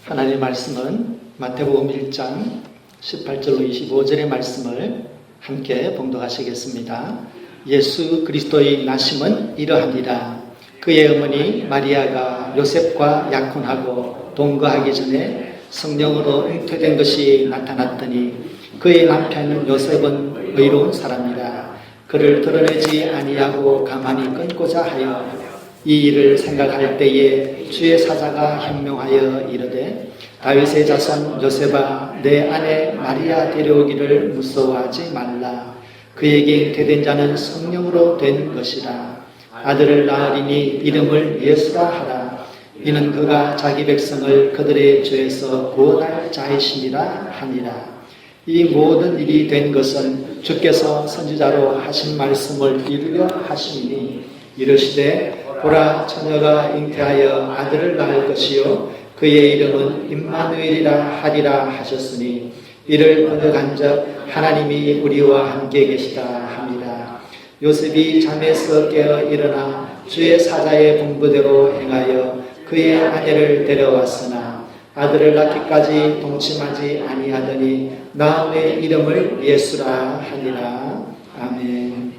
하나님의 말씀은 마태복음 1장 18절로 25절의 말씀을 함께 봉독하시겠습니다. 예수 그리스도의 나심은 이러하니라. 그의 어머니 마리아가 요셉과 약혼하고 동거하기 전에 성령으로 잉태된 것이 나타났더니 그의 남편 요셉은 의로운 사람이라. 그를 드러내지 아니하고 가만히 끊고자 하여 이 일을 생각할 때에 주의 사자가 현명하여 이르되 다윗의 자손 요셉아 내 아내 마리아 데려오기를 무서워하지 말라. 그에게 잉태된 자는 성령으로 된 것이라. 아들을 낳으리니 이름을 예수라 하라. 이는 그가 자기 백성을 그들의 죄에서 구원할 자이심이라 하니라. 이 모든 일이 된 것은 주께서 선지자로 하신 말씀을 이루려 하심이니 이르시되 보라 처녀가 잉태하여 아들을 낳을 것이요 그의 이름은 임마누엘이라 하리라 하셨으니 이를 번역한즉 하나님이 우리와 함께 계시다 합니다. 요셉이 잠에서 깨어 일어나 주의 사자의 분부대로 행하여 그의 아내를 데려왔으나 아들을 낳기까지 동침하지 아니하더니 나음의 이름을 예수라 하니라. 아멘.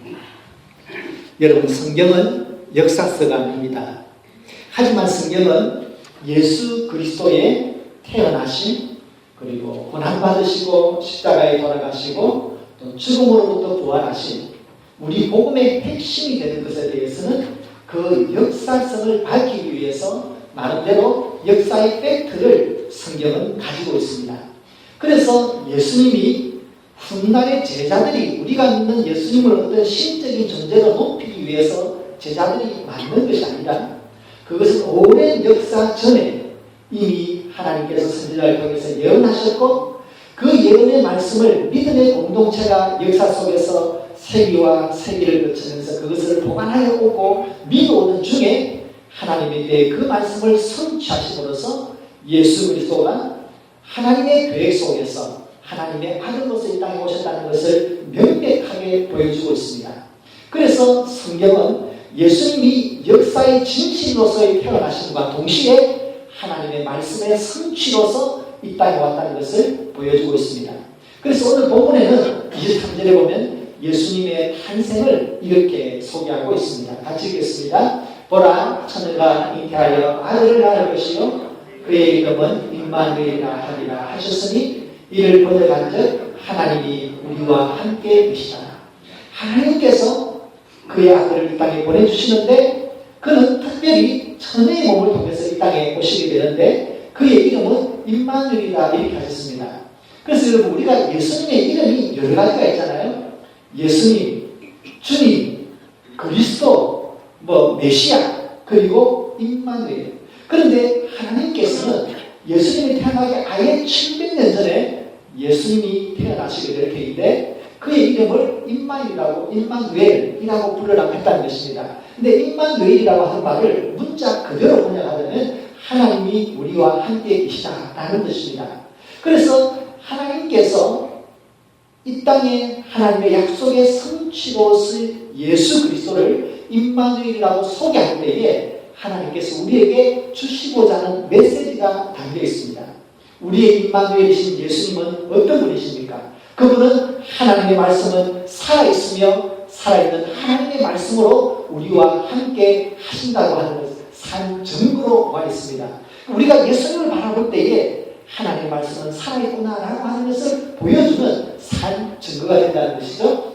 여러분, 성경은 역사서가 아닙니다. 하지만 성경은 예수 그리스도의 태어나심, 그리고 고난받으시고 십자가에 돌아가시고 또 죽음으로부터 부활하신 우리 복음의 핵심이 되는 것에 대해서는 그 역사성을 밝히기 위해서 나름대로 역사의 팩트를 성경은 가지고 있습니다. 그래서 예수님이 훗날의 제자들이 우리가 믿는 예수님을 어떤 신적인 존재로 높이기 위해서 제자들이 만든 것이 아니라 그것은 오랜 역사 전에 이미 하나님께서 선지자를 통해서 예언하셨고 그 예언의 말씀을 믿음의 공동체가 역사 속에서 세기와 세기를 거치면서 그것을 보관하여 오고 믿어오는 중에 하나님의 그 말씀을 성취하심으로써 예수 그리스도가 하나님의 계획 속에서 하나님의 아들로서 이 땅에 오셨다는 것을 명백하게 보여주고 있습니다. 그래서 성경은 예수님이 역사의 진실로서의 태어나심과 동시에 하나님의 말씀의 성취로서 이 땅에 왔다는 것을 보여주고 있습니다. 그래서 오늘 본문에는 23절에 보면 예수님의 탄생을 이렇게 소개하고 있습니다. 같이 읽겠습니다. 보라 처녀가 잉태하여 아들을 낳을 것이요 그의 이름은 임마누엘이라 하리라 하셨으니 이를 번역한즉 하나님이 우리와 함께 계시다. 하나님께서 그의 아들을 이 땅에 보내주시는데 그는 특별히 처녀의 몸을 통해서 이 땅에 오시게 되는데 그의 이름은 임마누엘이다 이렇게 하셨습니다. 그래서 여러분 우리가 예수님의 이름이 여러 가지가 있잖아요. 예수님, 주님, 그리스도, 메시아, 그리고 임마누엘. 그런데 하나님께서는 예수님이 태어나기 아예 700년 전에 예수님이 태어나시게 될 때인데 그의 이름을 임마누엘이라고 부르라고 했다는 것입니다. 근데 임마누엘이라고 하는 말을 문자 그대로 번역하자면 하나님이 우리와 함께 계시다라는 뜻입니다. 그래서 하나님께서 이 땅에 하나님의 약속의 성취로서 예수 그리스도를 임마누엘이라고 소개할 때에 하나님께서 우리에게 주시고자 하는 메시지가 담겨 있습니다. 우리의 임마누엘이신 예수님은 어떤 분이십니까? 그분은 하나님의 말씀은 살아있으며 살아있는 하나님의 말씀으로 우리와 함께 하신다고 하는 것을 산 증거로 와 있습니다. 우리가 예수님을 바라볼 때에 하나님의 말씀은 살아있구나라고 하는 것을 보여주는 산 증거가 된다는 것이죠.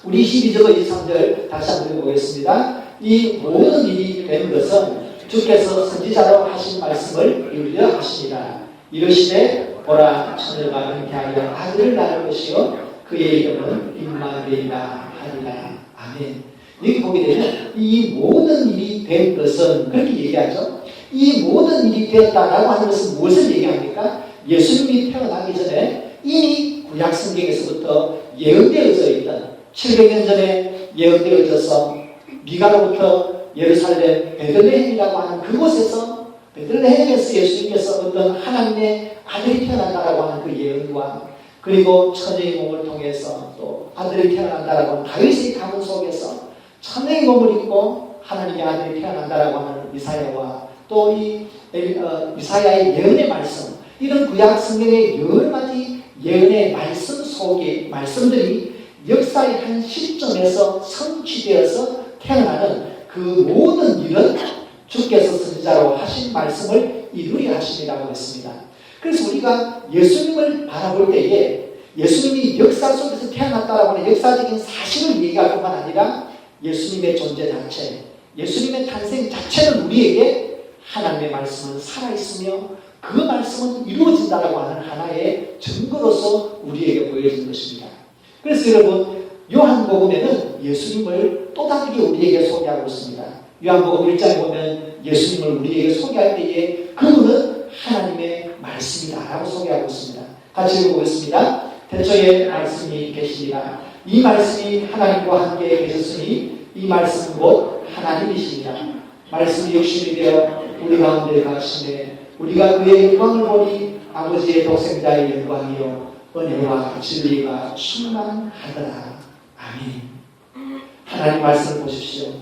우리 12절 23절 다시 한번 읽어보겠습니다. 이 모든 일이 된 것은 주께서 선지자로 하신 말씀을 이루려 하시니라. 이르시되 보라 처녀가 잉태하여 아들을 낳을 것이요 그의 이름은 임마누엘이라 하리라. 아멘. 여기 보게 되면 이 모든 일이 된 것은 그렇게 얘기하죠. 이 모든 일이 되었다라고 하는 것은 무엇을 얘기합니까? 예수님이 태어나기 전에 이미 구약 성경에서부터 예언되어져 있던 700년 전에 예언되어져서 미가로부터 예루살렘 베들레헴이라고 하는 그곳에서 베들레헴에서 예수님께서 어떤 하나님의 아들이 태어난다라고 하는 그 예언과 그리고 처녀의 몸을 통해서 또 아들이 태어난다라고 하는 다윗의 가문 속에서 처녀의 몸을 입고 하나님의 아들이 태어난다라고 하는 이사야와 또 이 이사야의 예언의 말씀, 이런 구약 성경의 여러 가지 예언의 말씀 속의 말씀들이 역사의 한 시점에서 성취되어서 태어나는 그 모든 일은 주께서 선지자로 하신 말씀을 이루려 하심이라고 했습니다. 그래서 우리가 예수님을 바라볼 때에 예수님이 역사 속에서 태어났다라고 하는 역사적인 사실을 얘기할 뿐만 아니라 예수님의 존재 자체, 예수님의 탄생 자체는 우리에게 하나님의 말씀은 살아있으며 그 말씀은 이루어진다라고 하는 하나의 증거로서 우리에게 보여진 것입니다. 그래서 여러분, 요한복음에는 예수님을 또 다르게 우리에게 소개하고 있습니다. 요한복음 1장에 보면 예수님을 우리에게 소개할 때에 그분은 하나님의 말씀이다라고 소개하고 있습니다. 같이 읽어보겠습니다. 태초에 말씀이 계시니라. 이 말씀이 하나님과 함께 계셨으니 이 말씀은 곧 하나님이시니라. 말씀이 육신이 되어 우리 가운데 가시네. 우리가 그의 영광을 보니 아버지의 독생자의 영광이요 은혜와 진리가 충만하더라. 아멘. 하나님 말씀을 보십시오.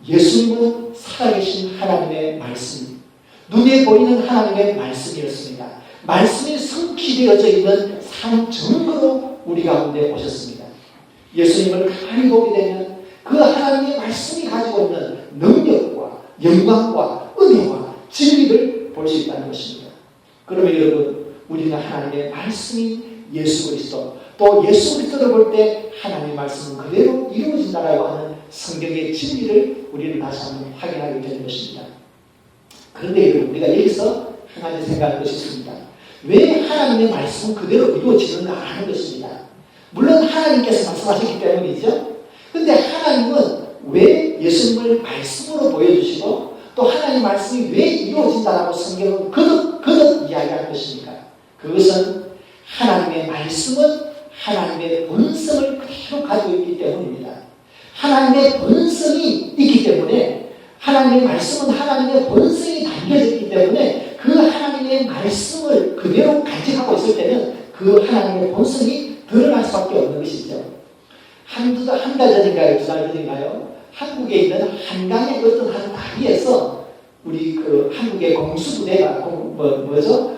예수님은 살아계신 하나님의 말씀, 눈에 보이는 하나님의 말씀이었습니다. 말씀이 성취되어져 있는 산 증거로 우리 가운데 오셨습니다. 예수님을 가만히 보게 되면 그 하나님의 말씀이 가지고 있는 능력과 영광과 은혜와 진리를 볼 수 있다는 것입니다. 그러면 여러분, 우리가 하나님의 말씀인 예수 그리스도, 또 예수 그리스도를 볼 때 하나님의 말씀은 그대로 이루어진다라고 하는 성경의 진리를 우리는 다시 한번 확인하게 되는 것입니다. 그런데 여러분, 우리가 여기서 한 가지 생각할 것이 있습니다. 왜 하나님의 말씀은 그대로 이루어지는가 하는 것입니다. 물론 하나님께서 말씀하셨기 때문이죠. 그런데 하나님은 왜 예수님을 말씀으로 보여주시고 또 하나님 말씀이 왜 이루어진다라고 성경은 거듭 이야기할 것입니까? 그것은 하나님의 말씀은 하나님의 본성을 그대로 가지고 있기 때문입니다. 하나님의 본성이 있기 때문에, 하나님의 말씀은 하나님의 본성이 담겨져 있기 때문에 그 하나님의 말씀을 그대로 간직하고 있을 때는 그 하나님의 본성이 드러날 수밖에 없는 것이죠. 한 달 전인가요? 2달 전인가요? 한국에 있는 한강의 어떤 한 다리에서 우리 그 한국의 공수부대가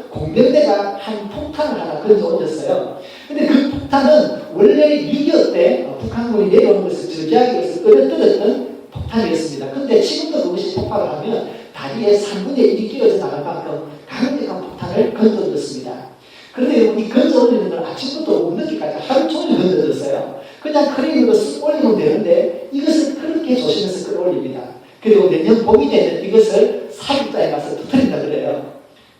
공병대가 한 폭탄을 하나 던져 얹었어요. 근데 그 폭탄은 원래 6.25 때 북한군이 내려오는 것을 저지하기 위해서 끌어들였던 폭탄이었습니다. 근데 지금도 그것이 폭발을 하면 다리에 3분의 1이 끼어져 나갈 만큼 강력한 폭탄을 건져줬습니다. 그런데 이 건져 올리는 건 아침부터 오후 늦게까지 하루 종일 건져졌어요. 그냥 크레인으로 쓱 올리면 되는데 이것을 그렇게 조심해서 끌어올립니다. 그리고 내년 봄이 되면 이것을 사육자에 가서 터뜨린다 그래요.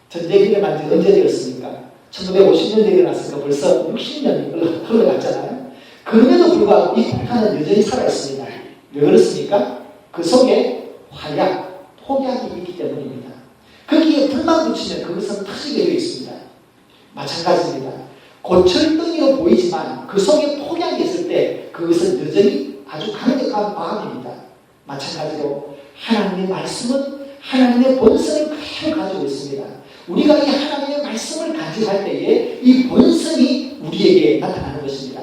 전쟁이 일어난 지 언제 되었습니까? 1950년대에 일어났으니까 벌써 60년이 흘러갔잖아요. 그럼에도 불구하고 이 폭탄은 여전히 살아있습니다. 왜 그렇습니까? 그 속에 화약, 폭약이 있기 때문입니다. 거기에 불만 붙이면 그것은 터지게 되어 있습니다. 마찬가지입니다. 고철덩이로 보이지만 그 속에 폭약이 있을 때 그것은 여전히 아주 강력한 과학입니다. 마찬가지로 하나님의 말씀은 하나님의 본성을 그대로 가지고 있습니다. 우리가 이 하나님의 말씀을 간직할 때에 이 본성이 우리에게 나타나는 것입니다.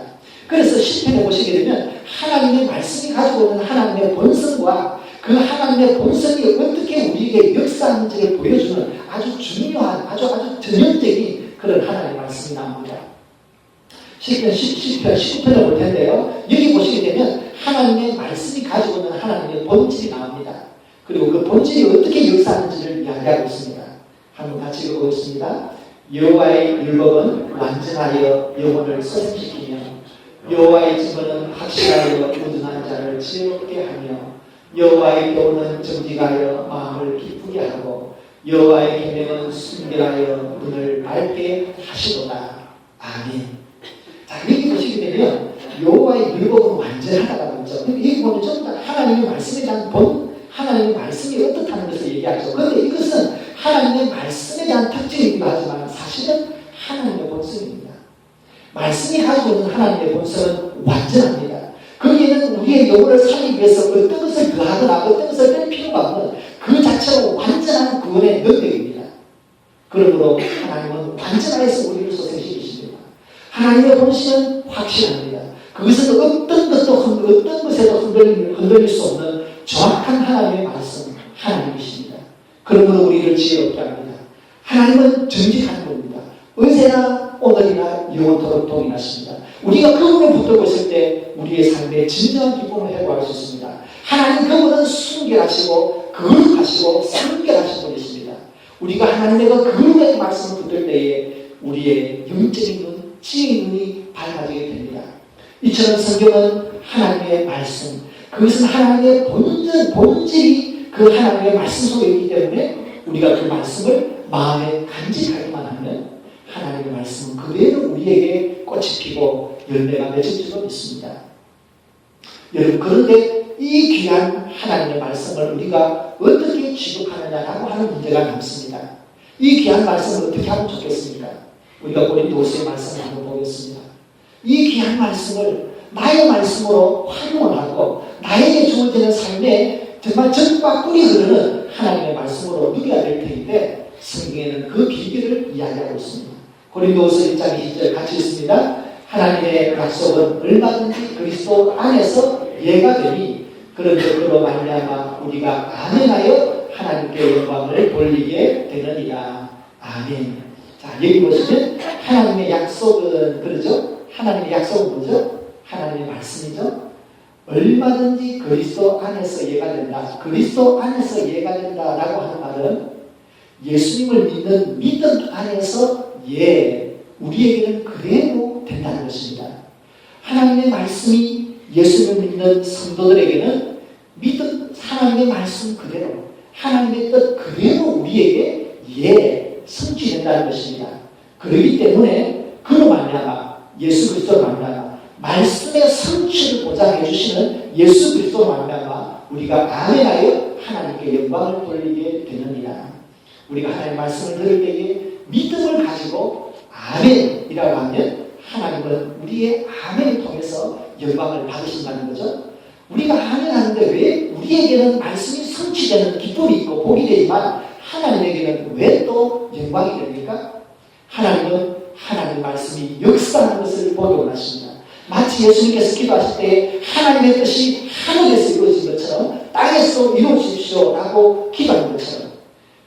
그래서 시편에 보시게 되면 하나님의 말씀이 가지고 있는 하나님의 본성과 그 하나님의 본성이 어떻게 우리에게 역사하는지를 보여주는 아주 중요한, 아주 전형적인 그런 하나님의 말씀이 나옵니다. 시편 19편을 볼 텐데요. 여기 보시게 되면 하나님의 말씀이 가지고 있는 하나님의 본질이 나옵니다. 그리고 그 본질이 어떻게 역사하는지를 이야기하고 있습니다. 한번 같이 읽어보겠습니다. 여호와의 율법은 완전하여 영혼을 소생시키며 여호와의 증거는 확실하여 우둔한 자를 지혜롭게 하며 여호와의 교훈은 정직하여 마음을 기쁘게 하고 여호와의 계명은 순결하여 눈을 밝게 하시도다. 아멘. 자, 여기 보시게 되면 여호와의 율법은 완전하다고 했죠. 여기 보면 전부 다 하나님의 말씀에 대한 하나님의 말씀이 어떻다는 것을 얘기하죠. 그런데 이것은 하나님의 말씀에 대한 특징이기도 하지만 사실은 하나님의 본성입니다. 말씀이 가지고 있는 하나님의 본성은 완전합니다. 거기에는 우리의 영혼을 살리기 위해서 어떤 것을 더하거나 어떤 것을 뺄 필요가 없는 그 자체로 완전한 구원의 능력입니다. 그러므로 하나님은 완전하여서 우리를 소생시키십니다. 하나님의 본성은 확실합니다. 그것은 어떤 것에도 흔들릴 수 없는 정확한 하나님의 말씀, 하나님이십니다. 그러므로 우리를 지혜롭게 합니다. 하나님은 정직한 분입니다. 언제나 오늘이나 영원토록 동일하십니다. 우리가 그분을 붙들고 있을 때 우리의 삶에 진정한 기쁨을 회복할 수 있습니다. 하나님 그분은 순결하시고 거룩하시고 성결하신 분이십니다. 우리가 하나님의 그분의 말씀을 붙들 때에 우리의 영적인 눈, 지혜의 눈이 밝아지게 됩니다. 이처럼 성경은 하나님의 말씀, 그것은 하나님의 본질이 그 하나님의 말씀 속에 있기 때문에 우리가 그 말씀을 마음에 간직하기만 하면 하나님의 말씀은 그대로 우리에게 꽃이 피고 열매가 맺을 줄로 믿습니다. 여러분, 그런데 이 귀한 하나님의 말씀을 우리가 어떻게 지속하느냐라고 하는 문제가 남습니다. 이 귀한 말씀을 어떻게 하면 좋겠습니까? 우리가 고린도후서의 말씀을 한번 보겠습니다. 이 귀한 말씀을 나의 말씀으로 활용을 하고 나에게 주어지는 삶에 정말 전과 꿀이 흐르는 하나님의 말씀으로 누려야 될 텐데 성경에는 그 비결을 이야기하고 있습니다. 고린도후서 1장 20절 같이 있습니다. 하나님의 약속은 얼마든지 그리스도 안에서 예가 되니 그로 말미암아 우리가 아멘하여 하나님께 영광을 돌리게 되느니라. 아멘. 자, 여기 보시면 하나님의 약속은 그러죠? 하나님의 약속은 뭐죠? 하나님의 말씀이죠? 얼마든지 그리스도 안에서 예가 된다. 그리스도 안에서 예가 된다라고 하는 말은 예수님을 믿는 믿음 안에서 우리에게는 그대로 된다는 것입니다. 하나님의 말씀이 예수님을 믿는 성도들에게는 믿음, 하나님의 말씀 그대로, 하나님의 뜻 그대로 우리에게 성취된다는 것입니다. 그렇기 때문에 그로 말미암아 예수 그리스도로 말미암아 말씀의 성취를 보장해 주시는 예수 그리스도로 말미암아 우리가 아멘하여 하나님께 영광을 돌리게 되느니라. 우리가 하나님의 말씀을 들을 때에 믿음을 가지고 아멘이라고 하면 하나님은 우리의 아멘을 통해서 영광을 받으신다는 거죠. 우리가 아멘하는데 왜 우리에게는 말씀이 성취되는 기쁨이 있고 복이 되지만 하나님에게는 왜 또 영광이 됩니까? 하나님은 하나님의 말씀이 역사하는 것을 보기 원하십니다. 마치 예수님께서 기도하실 때 하나님의 뜻이 하늘에서 이루어진 것처럼 땅에서 이루어지십시오 라고 기도하는 것처럼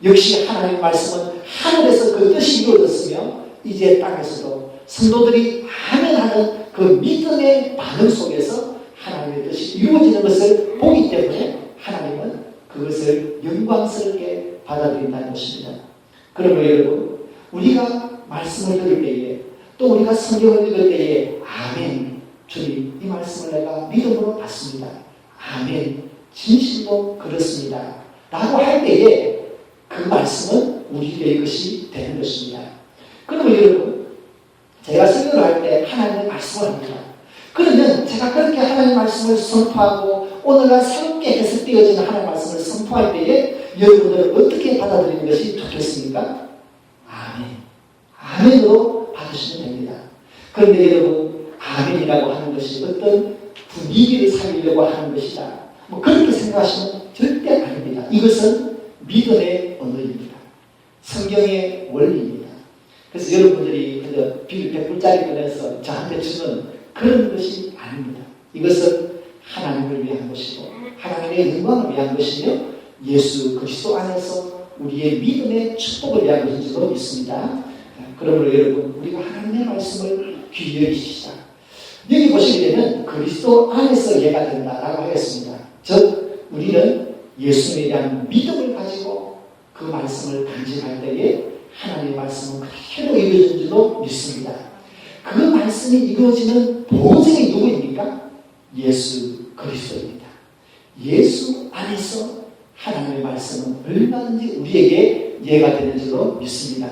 역시 하나님의 말씀은 하늘에서 그 뜻이 이루어졌으며 이제 땅에서도 성도들이 아멘하는 그 믿음의 반응 속에서 하나님의 뜻이 이루어지는 것을 보기 때문에 하나님은 그것을 영광스럽게 받아들인다는 것입니다. 그러므로 여러분, 우리가 말씀을 들을 때에 또 우리가 성경을 읽을 때에 아멘, 주님 이 말씀을 내가 믿음으로 받습니다. 아멘, 진실로 그렇습니다 라고 할 때에 그 말씀은 우리의 것이 되는 것입니다. 그러면 여러분, 제가 설교를 할 때 하나님의 말씀을 합니다. 그러면 제가 그렇게 하나님의 말씀을 선포하고 오늘날 새롭게 해석되어지는 하나님의 말씀을 선포할 때에 여러분들은 어떻게 받아들이는 것이 좋겠습니까? 아멘. 아멘으로 받으시면 됩니다. 그런데 여러분, 아멘이라고 하는 것이 어떤 분위기를 살리려고 하는 것이다, 뭐 그렇게 생각하시면 절대 아닙니다. 이것은 믿음의 언어입니다. 성경의 원리입니다. 그래서 여러분들이 그저 빌 100불짜리 꺼내서 저한테 주는 그런 것이 아닙니다. 이것은 하나님을 위한 것이고 하나님의 영광을 위한 것이며 예수 그리스도 안에서 우리의 믿음의 축복을 위한 것인 줄로 믿습니다. 그러므로 여러분, 우리가 하나님의 말씀을 귀히 여기시자. 여기 보시게 되면 그리스도 안에서 예가 된다라고 하겠습니다. 즉 우리는 예수님에 대한 믿음을 가지고 그 말씀을 간직할 때에 하나님의 말씀은 그대로 이루어진 줄로 믿습니다. 그 말씀이 이루어지는 보증이 누구입니까? 예수 그리스도입니다. 예수 안에서 하나님의 말씀은 얼마든지 우리에게 예가 되는 줄로 믿습니다.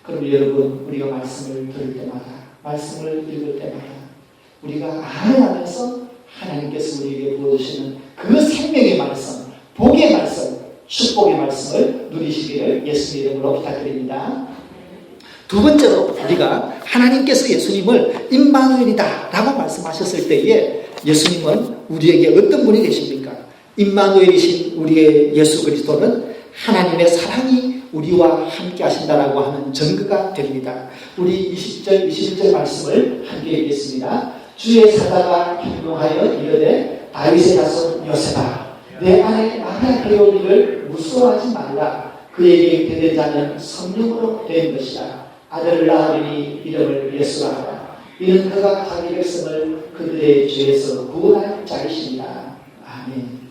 그럼 여러분, 우리가 말씀을 들을 때마다, 말씀을 읽을 때마다 우리가 아멘하면서 하나님께서 우리에게 부어주시는 그 생명의 말씀, 복의 말씀, 축복의 말씀을 누리시기를 예수님 이름으로 부탁드립니다. 두 번째로, 우리가 하나님께서 예수님을 임마누엘이다 라고 말씀하셨을 때에 예수님은 우리에게 어떤 분이 계십니까? 임마누엘이신 우리의 예수 그리스도는 하나님의 사랑이 우리와 함께 하신다라고 하는 증거가 됩니다. 우리 20절, 21절 말씀을 함께 읽겠습니다. 주의 사자가 현명하여 이르되 다윗의 자손 요셉아, 내 아내 마리아 데려오기를 무서워하지 말라. 그에게 되는 자는 성령으로 된 것이라. 아들을 낳으니 이름을 예수라 하라. 이는 그가 자기 백성을 그들의 죄에서 구원할 자이십니다. 아멘.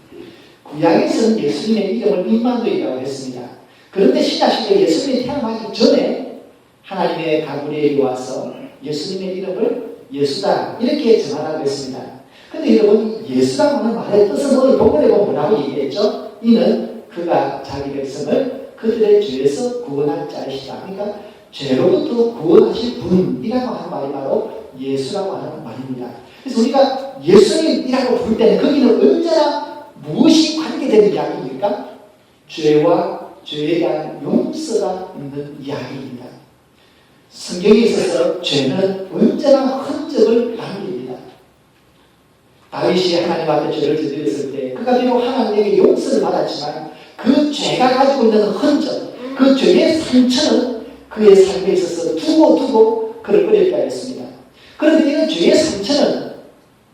구약에서는 예수님의 이름을 임마누엘이라고 했습니다. 그런데 신약시대에 예수님이 태어나기 전에 하나님의 가브리엘이 와서 예수님의 이름을 예수다 이렇게 전하라고 했습니다. 그런데 여러분, 예수라고 하는 말의 뜻은 오늘 본문에 보면 뭐라고 얘기했죠? 이는 그가 자기 백성을 그들의 죄에서 구원할 자이시다. 그러니까 죄로부터 구원하실 분이라고 하는 말이 바로 예수라고 하는 말입니다. 그래서 우리가 예수님이라고 부를 때는 거기는 언제나 무엇이 관계되는 이야기입니까? 죄와 죄에 대한 용서가 있는 이야기입니다. 성경에 있어서 죄는 언제나 흔적을 남깁니다. 다윗이 하나님 앞에 죄를 저질렀을 때 그가 비록 하나님에게 용서를 받았지만 그 죄가 가지고 있는 흔적, 그 죄의 상처는 그의 삶에 있어서 두고 그를 끌었다 했습니다. 그런데 이런 죄의 상처는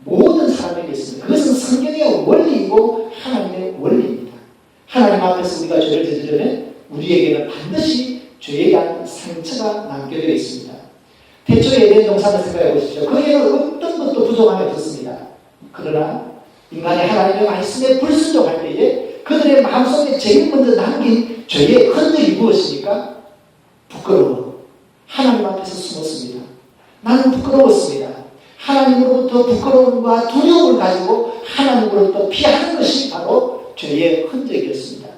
모든 사람에게 있습니다. 그것은 성경의 원리이고 하나님의 원리입니다. 하나님 앞에서 우리가 죄를 저지르면 우리에게는 반드시 죄에 대한 상처가 남겨져 있습니다. 태초에 에덴 동산을 생각해 보십시오. 거기에는 어떤 것도 부족함이 없었습니다. 그러나 인간이 하나님의 말씀에 불순종할 때에 그들의 마음속에 제일 먼저 남긴 죄의 흔적이 무엇입니까? 부끄러워. 하나님 앞에서 숨었습니다. 나는 부끄러웠습니다. 하나님으로부터 부끄러움과 두려움을 가지고 하나님으로부터 피하는 것이 바로 죄의 흔적이었습니다.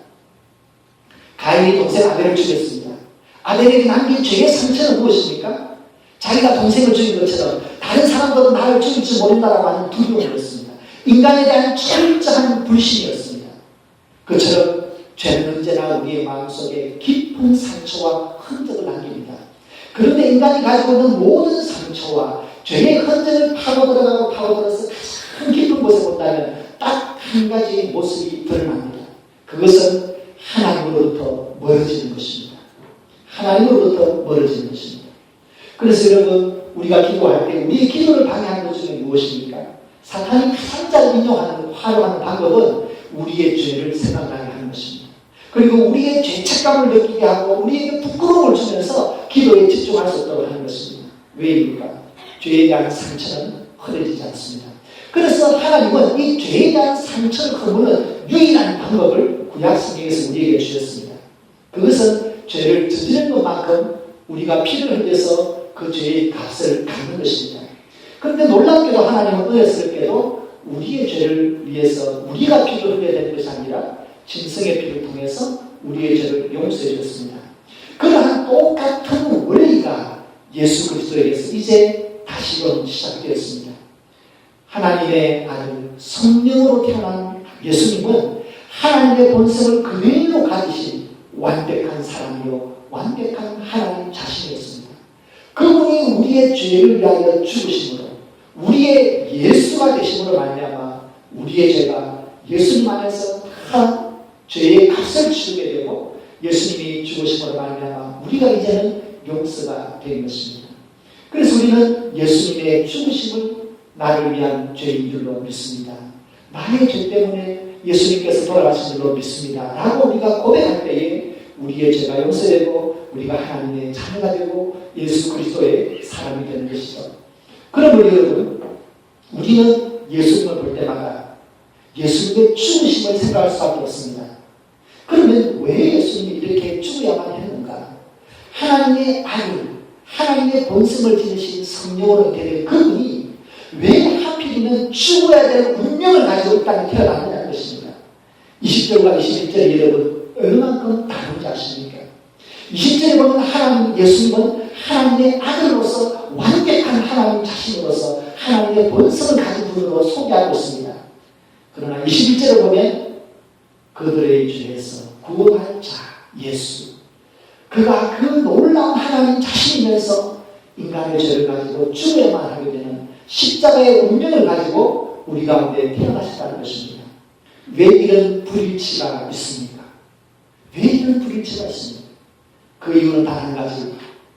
가인이 동생 아벨을 죽였습니다. 아벨에게 남긴 죄의 상처는 무엇입니까? 자기가 동생을 죽인 것처럼 다른 사람들은 나를 죽일지 모른다라고 하는 두려움이었습니다. 인간에 대한 철저한 불신이었습니다. 그처럼 죄는 언제나 우리의 마음속에 깊은 상처와 흔적을 남깁니다. 그런데 인간이 가지고 있는 모든 상처와 죄의 흔적을 파고들어서 가장 깊은 곳에 본다면 딱 한 가지 모습이 드러납니다. 그것은 하나님으로부터 멀어지는 것입니다. 하나님으로부터 멀어지는 것입니다. 그래서 여러분, 우리가 기도할 때 우리의 기도를 방해하는 것 중에 무엇입니까? 사탄이 가장 잘 활용하는 방법은 우리의 죄를 생각나게 하는 것입니다. 그리고 우리의 죄책감을 느끼게 하고 우리에게 부끄러움을 주면서 기도에 집중할 수 없도록 하는 것입니다. 왜입니까? 죄에 대한 상처는 흐려지지 않습니다. 그래서 하나님은 이 죄에 대한 상처를 허무는 유일한 방법을 구약 성경에서 우리에게 주셨습니다. 그것은 죄를 저지른 것만큼 우리가 피를 흘려서 그 죄의 값을 갚는 것입니다. 그런데 놀랍게도 하나님은 은혜스럽게도 우리의 죄를 위해서 우리가 피를 흘려야 되는 것이 아니라 짐승의 피를 통해서 우리의 죄를 용서해 주셨습니다. 그러한 똑같은 원리가 예수 그리스도에게서 이제 다시금 시작되었습니다. 하나님의 아들 성령으로 태어난 예수님은 하나님의 본성을 그대로 가지신 완벽한 사람이요 완벽한 하나님 자신이었습니다. 그분이 우리의 죄를 위하여 죽으심으로 우리의 예수가 되심으로 말미암아 우리의 죄가 예수님 안에서 다 죄의 값을 치르게 되고 예수님이 죽으심으로 말미암아 우리가 이제는 용서가 된 것입니다. 그래서 우리는 예수님의 죽으심을 나를 위한 죄인 줄로 믿습니다. 나의 죄 때문에 예수님께서 돌아가신 줄로 믿습니다. 라고 우리가 고백할 때에 우리의 죄가 용서되고 우리가 하나님의 자녀가 되고 예수 그리스도의 사람이 되는 것이죠. 그러므로 여러분, 우리는 예수님을 볼 때마다 예수님의 죽으심을 생각할 수밖에 없습니다. 그러면 왜 예수님이 이렇게 죽어야만 했는가? 하나님의 아들, 하나님의 본성을 지니신 성령으로 되는 그분이 왜 하필이면 죽어야 될 운명을 가지고 이 땅에 태어났느냐는 것입니다. 20절과 21절 여러분 얼마만큼 다른지 아십니까? 20절에 보면 하나님 예수님은 하나님의 아들로서 완벽한 하나님 자신으로서 하나님의 본성을 가진 분으로 소개하고 있습니다. 그러나 21절에 보면 그들의 죄에서 구원할 자 예수, 그가 그 놀라운 하나님 자신이면서 인간의 죄를 가지고 죽어야만 하게 되는 십자가의 운명을 가지고 우리 가운데 태어나셨다는 것입니다. 왜 이런 불일치가 있습니까? 왜 이런 불일치가 있습니까? 그 이유는 단 한 가지,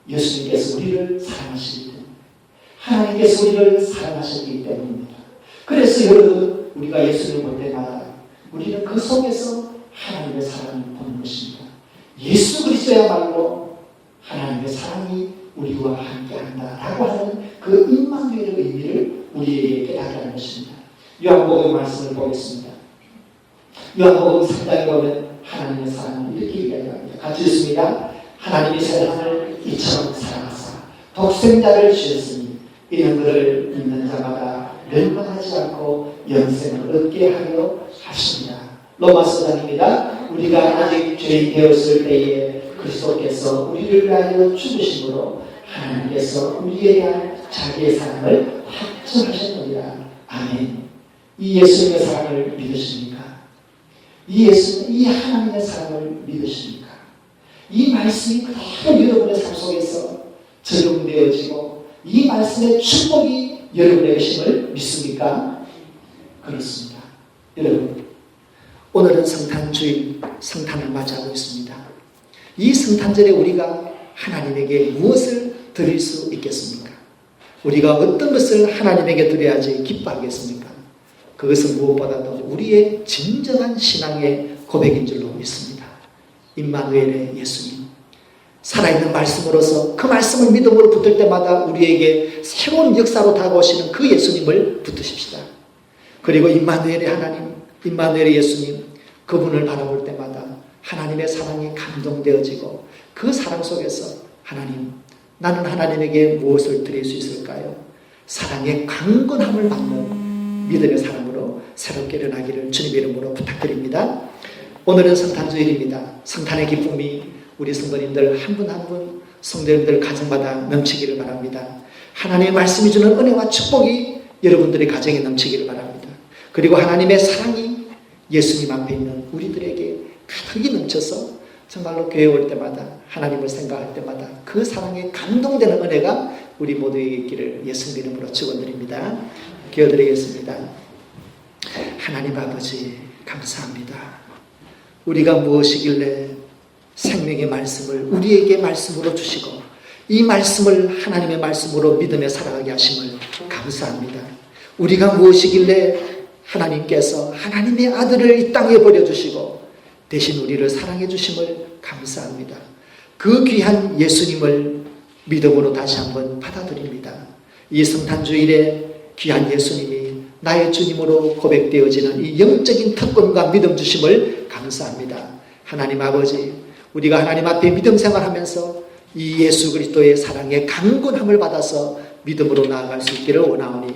예수님께서 우리를 사랑하시기 때문에, 하나님께서 우리를 사랑하셨기 때문입니다. 그래서 여러분, 우리가 예수님을 볼 때마다 우리는 그 속에서 하나님의 사랑을 보는 것입니다. 예수 그리스도야말로 하나님의 사랑이 우리와 함께한다라고 하는 그 임마누엘의 의미를 우리에게 깨닫게 하는 것입니다. 요한복음 말씀을 보겠습니다. 요한복음 3장에 보면 하나님의 사랑을 이렇게 이야기합니다. 같이 읽습니다. 하나님이 세상을 이처럼 사랑하사 독생자를 주셨으니 이는 그를 믿는 자마다 멸망하지 않고 영생을 얻게 하려 하십니다. 로마서 4장입니다. 우리가 아직 죄인 되었을 때에 그리스도께서 우리를 위하여 죽으심으로 하나님께서 우리에 대한 자기의 사랑을 확증하셨느니라. 아멘. 이 예수님의 사랑을 믿으십니까? 이 하나님의 사랑을 믿으십니까? 이 말씀이 그대로 여러분의 삶 속에서 적용되어지고 이 말씀의 축복이 여러분의 것임을 믿습니까? 그렇습니다. 여러분, 오늘은 성탄주일, 성탄을 맞이하고 있습니다. 이 성탄절에 우리가 하나님에게 무엇을 드릴 수 있겠습니까? 우리가 어떤 것을 하나님에게 드려야지 기뻐하겠습니까? 그것은 무엇보다도 우리의 진정한 신앙의 고백인 줄로 믿습니다. 임마누엘의 예수님, 살아있는 말씀으로서 그 말씀을 믿음으로 붙들 때마다 우리에게 새로운 역사로 다가오시는 그 예수님을 붙드십시다. 그리고 임마누엘의 하나님, 임마누엘의 예수님, 그분을 바라볼 때마다 하나님의 사랑이 감동되어지고 그 사랑 속에서 하나님, 나는 하나님에게 무엇을 드릴 수 있을까요? 사랑의 강건함을 받는 믿음의 사람으로 새롭게 일어나기를 주님의 이름으로 부탁드립니다. 오늘은 성탄주일입니다. 성탄의 기쁨이 우리 성도님들 한 분 한 분 성도님들 가정마다 넘치기를 바랍니다. 하나님의 말씀이 주는 은혜와 축복이 여러분들의 가정에 넘치기를 바랍니다. 그리고 하나님의 사랑이 예수님 앞에 있는 우리들에게 가득히 넘쳐서 정말로 교회 올 때마다 하나님을 생각할 때마다 그 사랑에 감동되는 은혜가 우리 모두에게 있기를 예수님 이름으로 축원드립니다. 기도드리겠습니다. 하나님 아버지 감사합니다. 우리가 무엇이길래 생명의 말씀을 우리에게 말씀으로 주시고 이 말씀을 하나님의 말씀으로 믿음에 살아가게 하심을 감사합니다. 우리가 무엇이길래 하나님께서 하나님의 아들을 이 땅에 버려주시고 대신 우리를 사랑해 주심을 감사합니다. 그 귀한 예수님을 믿음으로 다시 한번 받아들입니다. 이 성탄주일에 귀한 예수님이 나의 주님으로 고백되어지는 이 영적인 특권과 믿음 주심을 감사합니다. 하나님 아버지, 우리가 하나님 앞에 믿음 생활하면서 이 예수 그리스도의 사랑의 강건함을 받아서 믿음으로 나아갈 수 있기를 원하오니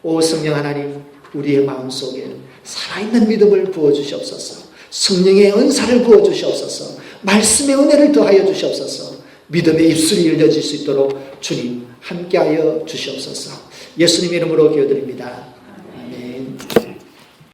오 성령 하나님, 우리의 마음속에 살아있는 믿음을 부어주시옵소서. 성령의 은사를 부어주시옵소서. 말씀의 은혜를 더하여 주시옵소서. 믿음의 입술이 열려질 수 있도록 주님 함께하여 주시옵소서. 예수님 이름으로 기도드립니다.